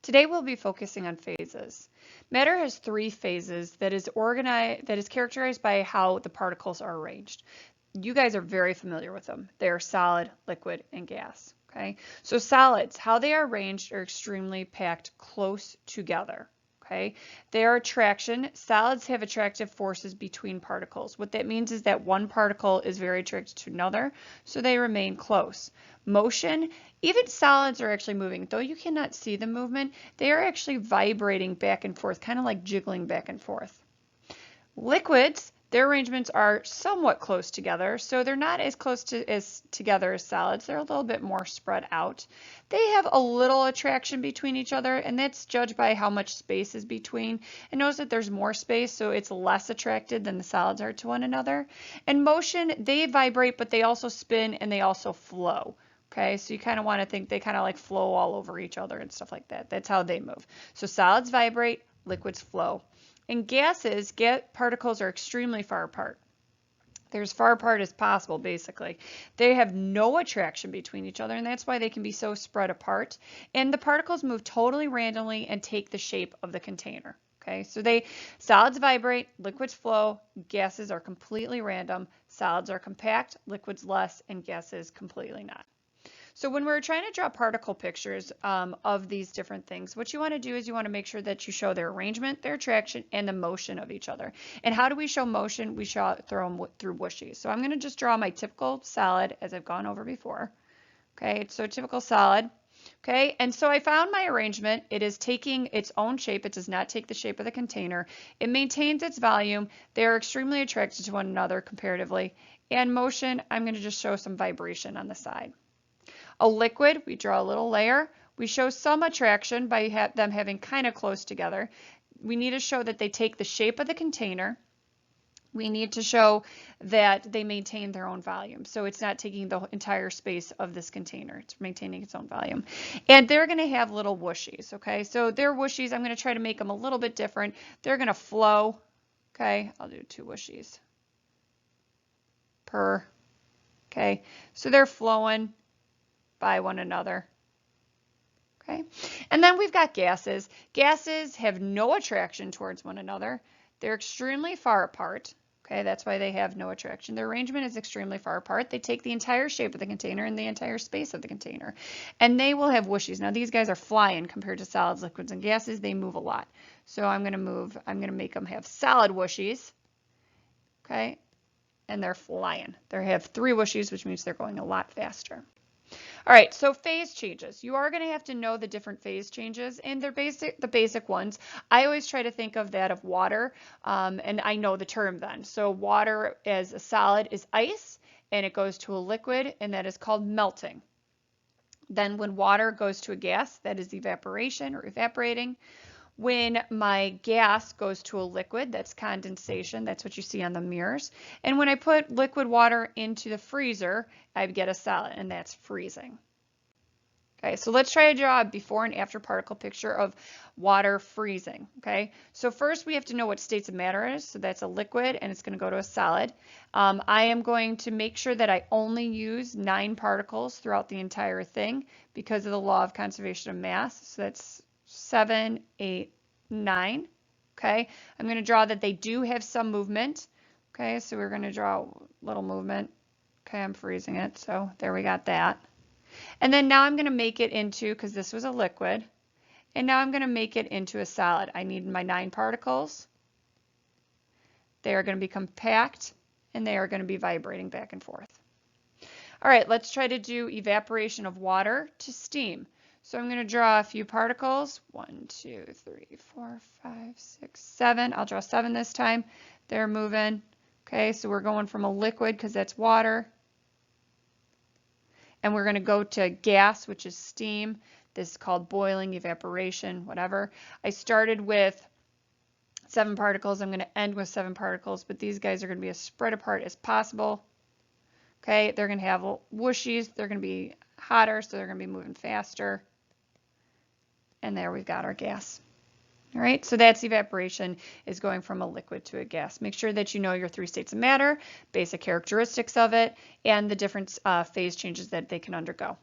Today we'll be focusing on phases. Matter has three phases that is characterized by how the particles are arranged. You guys are very familiar with them. They are solid, liquid, and gas. Okay, so solids, how they are arranged are extremely packed close together. Okay, they are attraction. Solids have attractive forces between particles. What that means is that one particle is very attracted to another, so they remain close. Motion, even solids are actually moving. Though you cannot see the movement, they are actually vibrating back and forth, kind of like jiggling back and forth. Liquids, their arrangements are somewhat close together, so they're not as close together as solids. They're a little bit more spread out. They have a little attraction between each other, and that's judged by how much space is between. And notice that there's more space, so it's less attracted than the solids are to one another. And motion, they vibrate, but they also spin and they also flow. Okay, so you kind of want to think they kind of like flow all over each other and stuff like that. That's how they move. So solids vibrate, liquids flow. In gases, particles are extremely far apart. They're as far apart as possible, basically. They have no attraction between each other, and that's why they can be so spread apart. And the particles move totally randomly and take the shape of the container. Okay, so solids vibrate, liquids flow, gases are completely random, solids are compact, liquids less, and gases completely not. So when we're trying to draw particle pictures of these different things, what you want to do is you want to make sure that you show their arrangement, their attraction, and the motion of each other. And how do we show motion? We throw them through whooshies. So I'm going to just draw my typical solid as I've gone over before. Okay, so typical solid. Okay, and so I found my arrangement. It is taking its own shape. It does not take the shape of the container. It maintains its volume. They are extremely attracted to one another comparatively. And motion, I'm going to just show some vibration on the side. A liquid, we draw a little layer. We show some attraction by them having kind of close together. We need to show that they take the shape of the container. We need to show that they maintain their own volume. So it's not taking the entire space of this container. It's maintaining its own volume. And they're going to have little whooshies, okay? So their whooshies, I'm going to try to make them a little bit different. They're going to flow, okay? I'll do 2 whooshies per, okay? So they're flowing by one another. Okay, and then we've got gases. Gases have no attraction towards one another. They're extremely far apart. Okay, that's why they have no attraction. Their arrangement is extremely far apart. They take the entire shape of the container and the entire space of the container. And they will have whooshies. Now these guys are flying compared to solids, liquids, and gases. They move a lot. So I'm going to make them have solid whooshies. Okay, and they're flying. They have 3 whooshies, which means they're going a lot faster. All right, so phase changes. You are going to have to know the different phase changes, and they're the basic ones. I always try to think of that of water, and I know the term then. So water as a solid is ice, and it goes to a liquid, and that is called melting. Then when water goes to a gas, that is evaporation or evaporating. When my gas goes to a liquid, that's condensation. That's what you see on the mirrors. And when I put liquid water into the freezer, I get a solid, and that's freezing. Okay, so let's try to draw a before and after particle picture of water freezing. Okay, so first we have to know what states of matter is. So that's a liquid, and it's going to go to a solid. I am going to make sure that I only use 9 particles throughout the entire thing because of the law of conservation of mass. So that's 7, 8, 9. Okay, I'm going to draw that they do have some movement. Okay, so we're going to draw a little movement. Okay, I'm freezing it, so there we got that. And then now I'm going to make it into, because this was a liquid, and now I'm going to make it into a solid. I need my 9 particles. They are going to be compact, and they are going to be vibrating back and forth. All right, let's try to do evaporation of water to steam. So I'm going to draw a few particles. 1, 2, 3, 4, 5, 6, 7. I'll draw 7 this time. They're moving. Okay, so we're going from a liquid because that's water. And we're going to go to gas, which is steam. This is called boiling, evaporation, whatever. I started with 7 particles. I'm going to end with 7 particles, but these guys are going to be as spread apart as possible. Okay, they're going to have whooshies. They're going to be hotter, so they're going to be moving faster. And there we've got our gas. All right, so that's evaporation, is going from a liquid to a gas. Make sure that you know your 3 states of matter, basic characteristics of it, and the different phase changes that they can undergo.